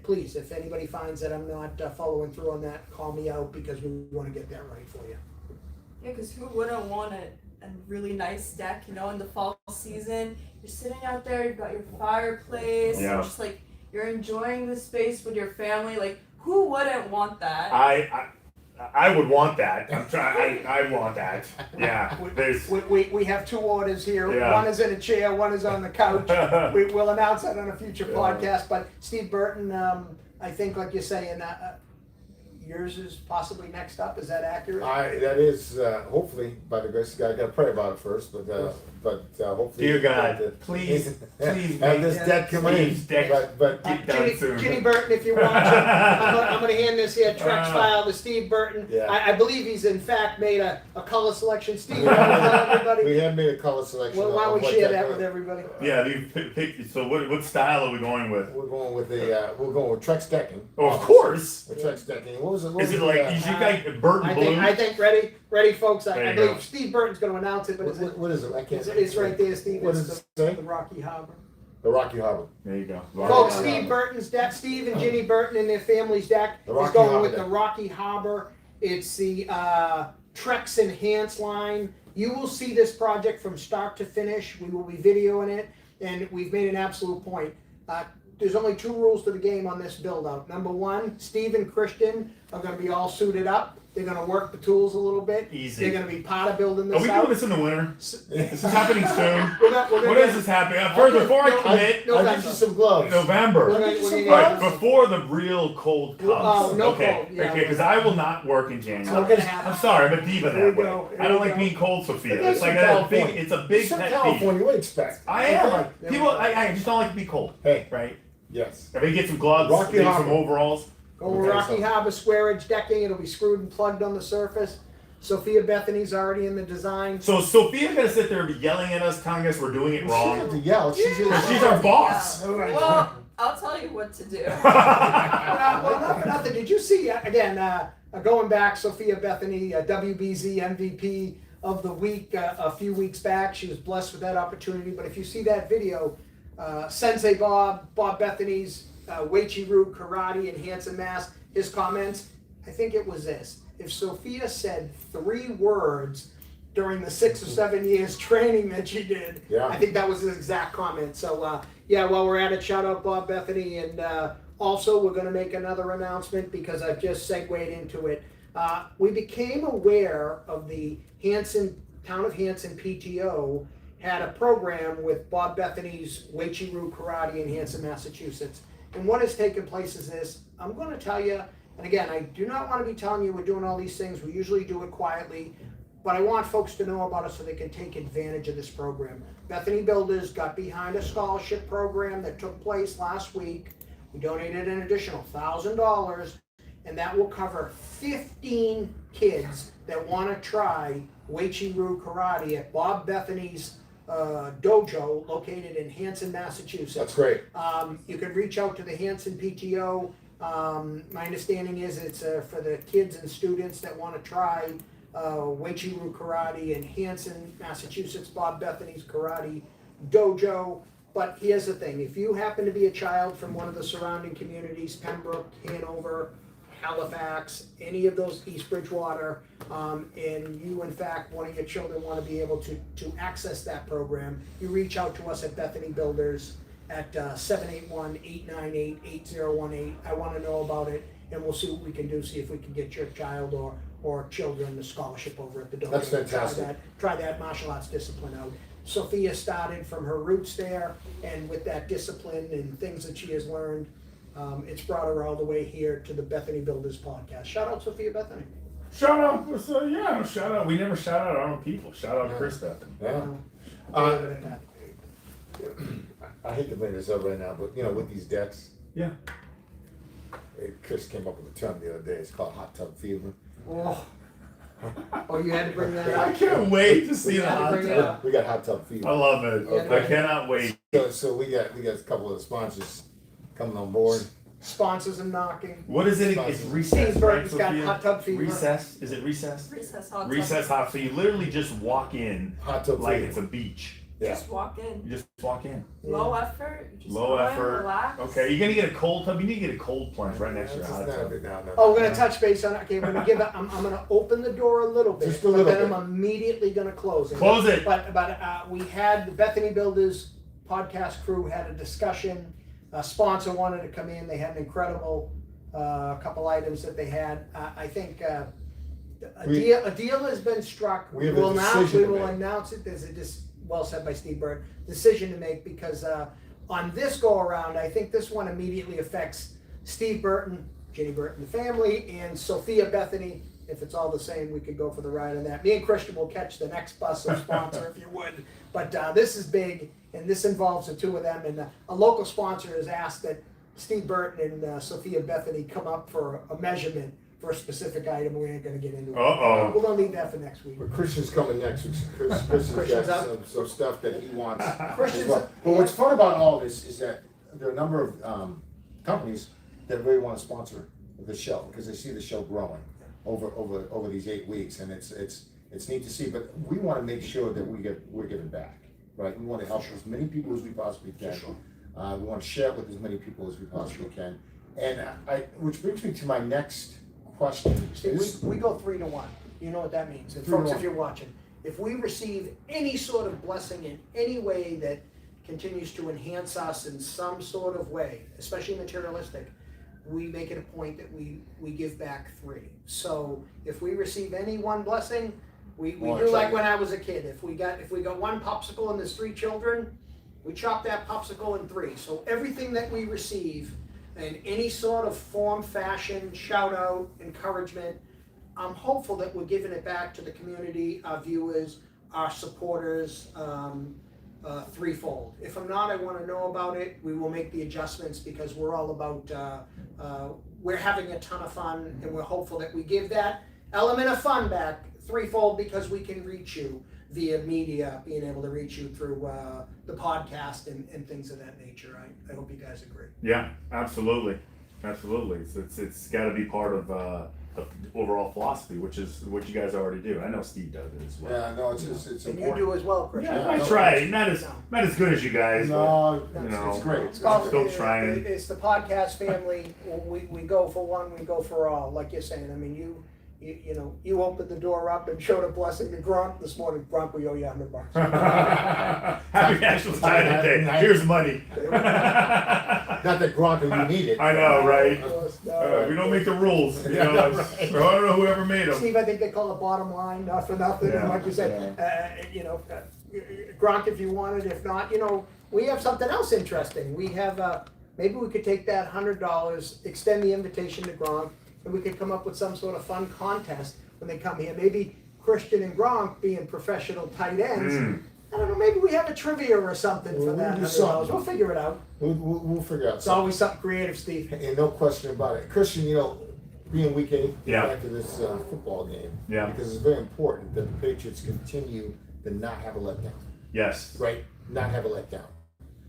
please, if anybody finds that I'm not following through on that, call me out because we want to get that right for you. Yeah, because who wouldn't want a really nice deck, you know, in the fall season? You're sitting out there, you've got your fireplace, you're just like, you're enjoying the space with your family. Like, who wouldn't want that? I would want that. I want that. Yeah. We have two orders here. Yeah. One is in a chair, one is on the couch. We'll announce that on a future podcast. But Steve Burton, I think, like you're saying, yours is possibly next up. Is that accurate? That is hopefully by the grace of God. I got to pray about it first, but hopefully. Dear God, please have this deck come in. But get done soon. Ginny Burton, if you're watching, I'm going to hand this here Trex file to Steve Burton. Yeah. I believe he's in fact made a color selection. Steve, everybody. We have made a color selection. Well, why don't we share that with everybody? Yeah, you pick. So what style are we going with? We're going with Trex decking. Oh, of course. With Trex decking. What was it? Is it like you guys Burton blue? I think ready, folks. I There you believe go. Steve Burton's going to announce it, but what is it? I can't. it's right there, Steve. What It's does it say? the Rocky Harbor. The Rocky Harbor. There you go. Folks, Steve Burton's deck, Steve and Ginny Burton and their family's deck The is Rocky going Harbor with deck. the Rocky Harbor. It's the Trex Enhance line. You will see this project from start to finish. We will be videoing it, and we've made an absolute point. There's only two rules to the game on this build out. Number one, Steve and Christian are going to be all suited up. They're gonna work the tools a little bit. Easy. They're gonna be part of building this Are we out. doing this in the winter? This is happening soon. We're When gonna is this happening? First, before I commit, No, I get you some gloves. November. We're gonna Some get- Right, before the real cold comes. Oh, no okay. cold, yeah. Okay, because I will not work in It's January. not gonna happen. I'm sorry, I'm a diva Here we that way. go, here I don't we like go. being cold, Sophia. But It's like that's a big, California. it's a big Some pet peeve. California, what do you expect? I am. Okay. People, I just don't like to be cold. Hey, Right? yes. If I get some gloves, Rocky maybe some Harbor. overalls. Go Okay, Rocky so- Harbor square edge decking. It'll be screwed and plugged on the surface. Sophia Bethany's already in the design. So Sophia gonna sit there and be yelling at us, telling us we're doing it She doesn't have wrong. to yell. She's in But she's our boss. All right. Well, I'll tell you what to do. Well, not for nothing. Did you see again? Going back, Sophia Bethany, WBZ MVP of the week a few weeks back. She was blessed with that opportunity. But if you see that video, Sensei Bob Bethany's Weichi-Ryu Karate in Hanson, Mass. His comments. I think it was this: if Sophia said 3 words during the 6 or 7 years training that she did, Yeah. I think that was his exact comment. So yeah, while we're at it, shout out Bob Bethany, and also we're going to make another announcement because I've just segued into it. We became aware of the Town of Hanson PTO had a program with Bob Bethany's Weichi-Ryu Karate in Hanson, Massachusetts. And what has taken place is this: I'm going to tell you, and again, I do not want to be telling you we're doing all these things. We usually do it quietly. But I want folks to know about it so they can take advantage of this program. Bethany Builders got behind a scholarship program that took place last week. We donated an additional $1,000, and that will cover 15 kids that want to try Weichi-Ryu Karate at Bob Bethany's dojo located in Hanson, Massachusetts. That's great. You can reach out to the Hanson PTO. My understanding is it's for the kids and students that want to try Weichi-Ryu Karate in Hanson, Massachusetts, Bob Bethany's Karate Dojo. But here's the thing: if you happen to be a child from one of the surrounding communities, Pembroke, Hanover, Halifax, any of those, East Bridgewater, and you, in fact, one of your children want to be able to access that program, you reach out to us at Bethany Builders at 781-898-8018. I want to know about it, and we'll see what we can do, see if we can get your child or children the scholarship over at the dojo. That's fantastic. Try that martial arts discipline out. Sophia started from her roots there, and with that discipline and things that she has learned, it's brought her all the way here to the Bethany Builders podcast. Shout out Sophia Bethany. Shout out, shout out. We never shout out our own people. Shout out Chris Bethany. Yeah. I hate to bring this up right now, but with these decks, Yeah. Chris came up with a term the other day. It's called hot tub fever. Oh, you had to bring that I up. can't wait to see We the had to hot bring it tub. up. We got hot tub fever. I love it. Yeah. I cannot wait. So we got a couple of the sponsors coming on board. Sponsors and knocking. What is it? It's recess, Steve right, Burton's got Sophia? hot tub fever. Recess? Is it recess? Recess hot tub. Recess hot. So you literally just walk in Hot tub like fever. it's a beach. Yeah. Just walk in. You just walk in. Low effort. Just Low go in, effort. relax. Okay, you're gonna get a cold tub. You need to get a cold plunge right next to your hot tub. Oh, we're gonna touch base on it. Okay, we're gonna give it. I'm gonna open the door a little bit, Just a little but then bit. I'm immediately gonna close it. Close it. But we had the Bethany Builders podcast crew had a discussion. A sponsor wanted to come in. They had an incredible couple items that they had. I think a deal has been struck. We have a will decision we to will make. announce it. There's well said by Steve Bird. Decision to make because on this go around, I think this one immediately affects Steve Burton, Jenny Burton, the family, and Sophia Bethany. If it's all the same, we could go for the ride on that. Me and Christian will catch the next bus of sponsor if you would. But this is big, and this involves the two of them. And a local sponsor has asked that Steve Burton and Sophia Bethany come up for a measurement for a specific item. We ain't going to get into it. Uh-oh. We're going to leave that for next week. But Christian's coming next week. Christian's Christian's got up. some stuff that he wants. Christian's as well. up. But what's fun about all this is that there are a number of companies that really want to sponsor the show because they see the show growing over these 8 weeks, and it's neat to see. But we want to make sure that we're giving back, right? We want to help as many people as we possibly can. We want to share it with as many people as we possibly can. And which brings me to my next question. We go 3-1. You know what that means. And 3 to folks, 1. if you're watching, if we receive any sort of blessing in any way that continues to enhance us in some sort of way, especially materialistic, we make it a point that we give back 3. So if we receive any one blessing, we do like when I was a kid. If we got 1 popsicle and there's 3 children, we chop that popsicle in 3. So everything that we receive in any sort of form, fashion, shout out, encouragement, I'm hopeful that we're giving it back to the community, our viewers, our supporters, threefold. If I'm not, I want to know about it. We will make the adjustments because we're all about, we're having a ton of fun, and we're hopeful that we give that element of fun back threefold because we can reach you via media, being able to reach you through the podcast and things of that nature. I hope you guys agree. Yeah, absolutely. It's got to be part of the overall philosophy, which is what you guys already do. I know Steve does it as well. Yeah, no, it's And important. you do as well, Christian. Yeah, I try. Not as good as you guys. No, but, you know, it's great. It's called, Still trying. It's the podcast family. We go for one, we go for all. Like you're saying, I mean, you know, you opened the door up and showed a blessing to Gronk this morning. Gronk, we owe you $100. Happy National Signing Day. Here's money. Not that Gronk, you need it. I know, right? No. We don't make the rules. You know, Yeah, I don't know whoever made them. Steve, I think they call it bottom line, not for nothing. Yeah. Like you said, you know, Gronk, if you want it. If not, you know, we have something else interesting. We have, maybe we could take that $100, extend the invitation to Gronk, and we could come up with some sort of fun contest when they come here. Maybe Christian and Gronk being professional tight ends. I don't know, maybe we have a trivia or something for We'll that do $100. something. We'll figure it out. We'll figure out It's something. always something creative, Steve. And no question about it. Christian, you know, being week 8, Yeah. after this football game, Yeah. because it's very important that the Patriots continue to not have a letdown, Yes. right? Not have a letdown.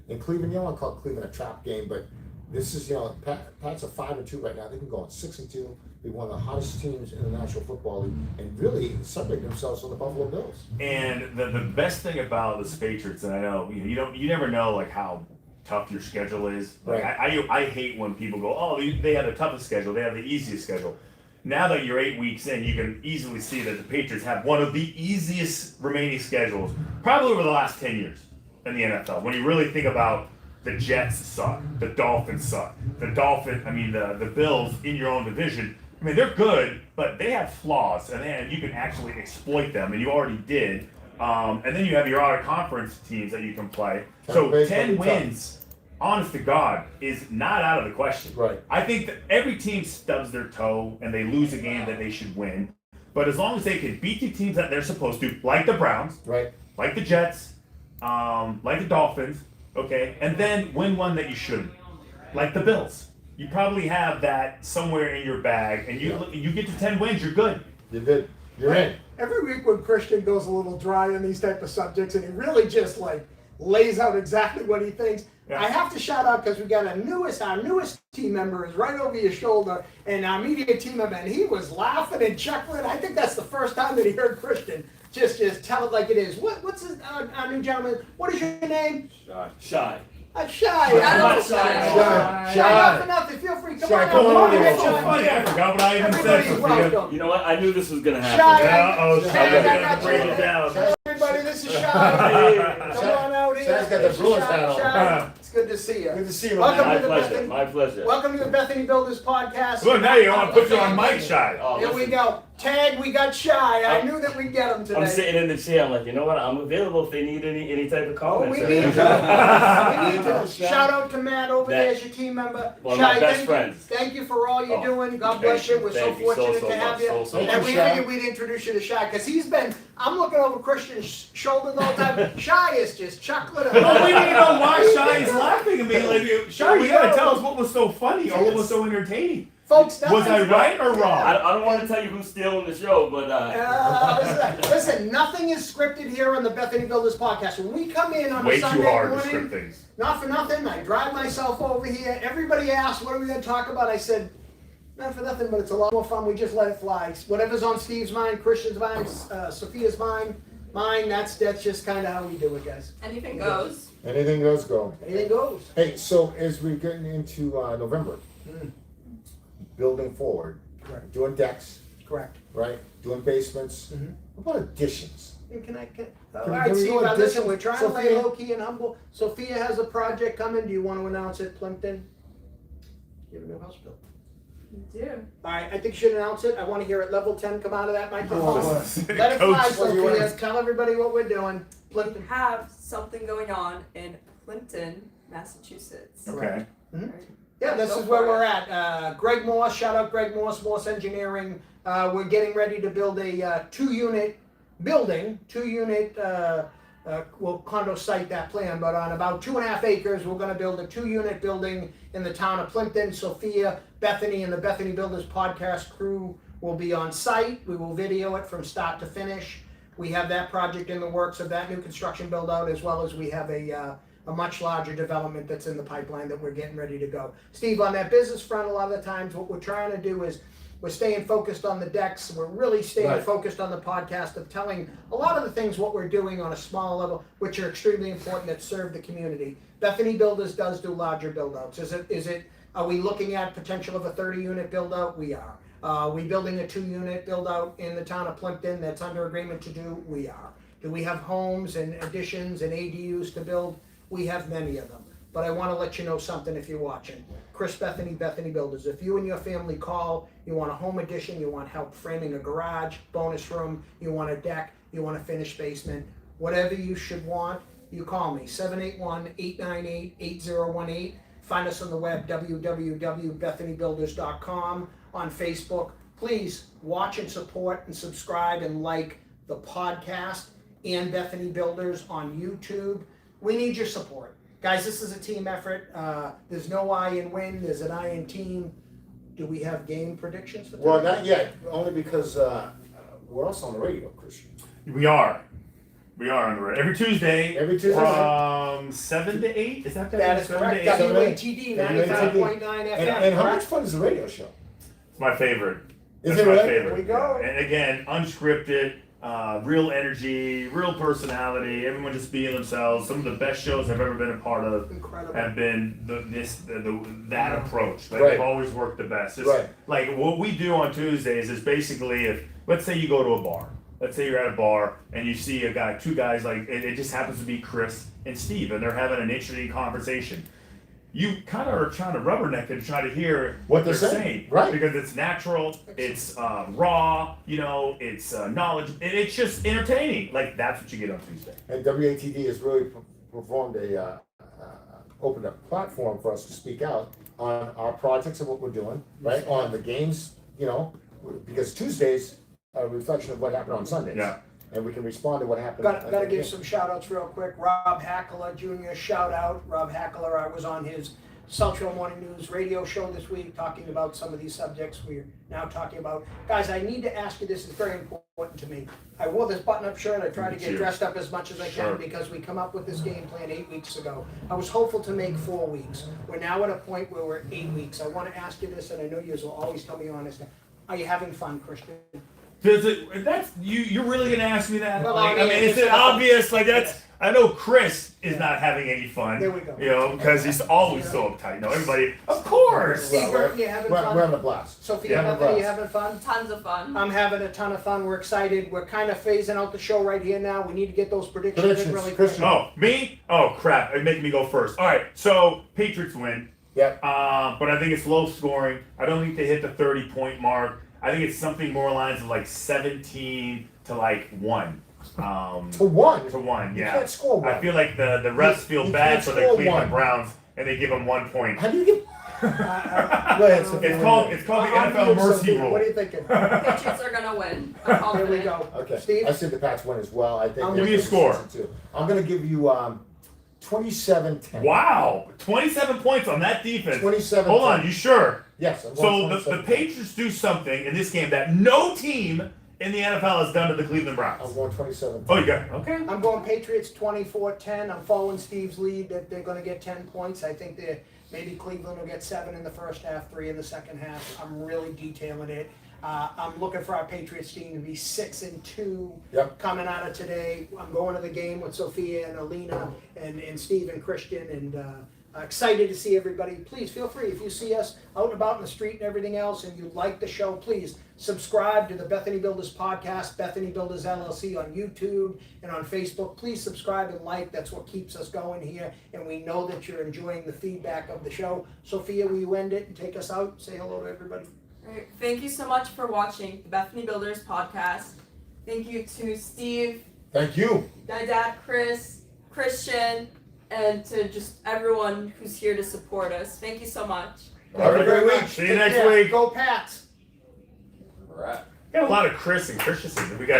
In Cleveland, you don't want to call Cleveland a trap game, but this is, you know, Pats are 5-2 right now. They can go on 6-2. Be one of the hottest teams in the National Football League, and really separate themselves from the Buffalo Bills. And the best thing about the Patriots, and I know you never know like how tough your schedule is. Like Right. I hate when people go, oh, they have the toughest schedule, they have the easiest schedule. Now that you're 8 weeks in, you can easily see that the Patriots have one of the easiest remaining schedules, probably over the last 10 years in the NFL. When you really think about the Jets suck, the Dolphins suck, the Bills in your own division. I mean, they're good, but they have flaws, and you can actually exploit them, and you already did. And then you have your out-of-conference teams that you can play. So 10 wins, honest to God, is not out of the question. Right. I think that every team stubs their toe, and they lose a game that they should win. But as long as they can beat the teams that they're supposed to, like the Browns, Right. like the Jets, like the Dolphins, okay, and then win one that you shouldn't, like the Bills. You probably have that somewhere in your bag, and you get to 10 wins, you're good. You're good. You're in. Every week when Christian goes a little dry on these type of subjects, and he really just like lays out exactly what he thinks, Yeah. I have to shout out because we got our newest team member is right over your shoulder, and our media team member, and he was laughing and chuckling. I think that's the first time that he heard Christian just tell it like it is. What's his, our new gentleman? What is your name? Shy. Shy. I don't know. Shy. Not for nothing. Feel free. Come Shy, on come out. on. Come on, So Shy. funny, I forgot what I even said. Everybody's Sophia. welcome. You know what? I knew this was gonna happen. Shy. Yeah, break it down. Everybody, this is Shy. Come on out here. Shy's got the Bruins hat on. Shy. It's good to see you. Good to see you, Welcome man. My to the pleasure. Bethany. My pleasure. Welcome to the Bethany Builders podcast. Look, now you want to put you on mic shot. Oh, Here we listen, go. Tag, we got Shy. I knew that we'd get him today. I'm sitting in the chair. I'm like, you know what? I'm available if they need any type of Oh, comments. we need to. We need to. Shy. Shout out to Matt over That- there as your team member. One of my best thank friends. You, thank you for all you're Oh, doing. God bless you. We're so thank you so, fortunate so to have much. you. So And much. we Shy. figured we'd introduce you to Shy because he's been. I'm looking over Christian's shoulders all the time. Shy is just chuckling. Well, we need to know why Shy is laughing at me. Like, Shy, you gotta tell us what was so funny or what was so entertaining. Folks, Was I right or I wrong? don't want to tell you who's stealing the show, but listen, nothing is scripted here on the Bethany Builders podcast. When we come in on Way a too Sunday hard to morning, script things. not for nothing, I drive myself over here. Everybody asks, what are we going to talk about? I said, not for nothing, but it's a lot more fun. We just let it fly. Whatever's on Steve's mind, Christian's mind, Sophia's mind, that's just kind of how we do it, guys. Anything goes. Anything goes go. Anything goes. Hey, so as we're getting into November, building forward, Correct. doing decks, Correct. right? Doing basements. Mhm. What about additions? All Can right, we Steve, go listen, addition? we're trying to lay Sophia? low key and humble. Sophia has a project coming. Do you want to announce it, Plimpton? You have a new house built. You do. All right, I think you should announce it. I want to hear it. Level 10 come out of that microphone. Oh, Let it fly, Coach, what do you Sophia. want? Tell everybody what we're doing. We have something going on in Clinton, Massachusetts. Okay. Yeah, this Go is where for we're it. at. Greg Morse, shout out Greg Morse, Morse Engineering. We're getting ready to build a 2-unit building, 2-unit, we'll condo site that plan, but on about 2.5 acres, we're gonna build a 2-unit building in the town of Plimpton. Sophia, Bethany, and the Bethany Builders podcast crew will be on site. We will video it from start to finish. We have that project in the works of that new construction build out, as well as we have a much larger development that's in the pipeline that we're getting ready to go. Steve, on that business front, a lot of the times what we're trying to do is we're staying focused on the decks. We're really staying Right. focused on the podcast of telling a lot of the things what we're doing on a small level, which are extremely important that serve the community. Bethany Builders does do larger build outs. Are we looking at potential of a 30-unit build out? We are. Are we building a 2-unit build out in the town of Plimpton that's under agreement to do? We are. Do we have homes and additions and ADUs to build? We have many of them. But I want to let you know something if you're watching. Chris Bethany, Bethany Builders. If you and your family call, you want a home addition, you want help framing a garage, bonus room, you want a deck, you want a finished basement, whatever you should want, you call me, 781-898-8018. Find us on the web, www.bethanybuilders.com, on Facebook. Please watch and support and subscribe and like the podcast and Bethany Builders on YouTube. We need your support. Guys, this is a team effort. There's no I in win, there's an I in team. Do we have game predictions for Well, today? not yet, only because we're also on the radio, Christian. We are. We are on the road every Tuesday. Every Tuesday. From 7 to 8. Is that That is 7 correct. to 8? WATD 95.9 FM. And how much correct? fun is the radio show? It's my favorite. Is That's it my really? favorite. There we go. Yeah. And again, unscripted, real energy, real personality. Everyone just being themselves. Some of the best shows I've ever been a part of Incredible. have been that approach. Like Right. they've always worked the best. It's Right. Like what we do on Tuesdays is basically if let's say you go to a bar. Let's say you're at a bar and you see two guys like it just happens to be Chris and Steve and they're having an interesting conversation. You kind of are trying to rubberneck and try to hear what they're saying, right? Because it's natural, it's raw, it's knowledge, and it's just entertaining. Like that's what you get on Tuesday. And WATD has really performed opened a platform for us to speak out on our projects and what we're doing, right? On the games, because Tuesdays are a reflection of what happened on Sundays. Yeah. And we can respond to what happened. Gotta give some shout outs real quick. Rob Hackler Jr., shout out. Rob Hackler, I was on his Central Morning News radio show this week talking about some of these subjects we're now talking about. Guys, I need to ask you, this is very important to me. I wore this button-up shirt. I try to get Cheers. dressed up as much as I Sure. can because we come up with this game plan 8 weeks ago. I was hopeful to make 4 weeks. We're now at a point where we're at 8 weeks. I want to ask you this, and I know you will always tell me honest. Are you having fun, Christian? You're really gonna ask me that? Well, Like, I mean, is it's it not- obvious? Like that's. Yes. I know Chris is not having any fun. There we go. Because he's always so uptight. No, everybody. Of course. Steve, Well, you having we're fun? having a blast. Sophia, Yeah. Bethany, you having fun? Tons of fun. I'm having a ton of fun. We're excited. We're kind of phasing out the show right here now. We need to get those predictions in Predictions, really quick. Christian. Oh, me? Oh crap! It's making me go first. All right. So Patriots win. Yeah. But I think it's low scoring. I don't think they hit the 30-point mark. I think it's something more lines of like 17 to like 1. To one. To 1, You yeah. can't score one. I feel like the refs feel you bad can't for the score Cleveland one. Browns and they give them 1 point. How do you get? Go ahead, Sophia. It's called the I'm NFL good, mercy Sophia. rule. What are you thinking? Patriots are gonna win. I'm Here confident. we go. Okay. Steve? I see the Pats win as well. I think. Give they're me a score. 6-2. I'm going to give you 27-10. Wow, 27 points on that defense. 27. Hold on, you sure? Yes. I'm So going the 27. Patriots do something in this game that no team in the NFL has done to the Cleveland Browns. I'm going 27. Oh, you got okay. I'm going Patriots 24-10. I'm following Steve's lead that they're going to get 10 points. I think maybe Cleveland will get 7 in the first half, 3 in the second half. I'm really detailing it. I'm looking for our Patriots team to be 6-2 Yep. coming out of today. I'm going to the game with Sophia and Alina and Steve and Christian, and Excited to see everybody. Please feel free, if you see us out and about in the street and everything else and you like the show, please subscribe to the Bethany Builders podcast, Bethany Builders LLC on YouTube and on Facebook. Please subscribe and like. That's what keeps us going here, and we know that you're enjoying the feedback of the show. Sophia, will you end it and take us out? Say hello to everybody. All right. Thank you so much for watching the Bethany Builders podcast. Thank you to Steve, Thank you. my dad, Chris, Christian, and to just everyone who's here to support us. Thank you so much. Have a great week. See you Take next care. week. Go Pats. Got a lot of Chris and Christensen. We got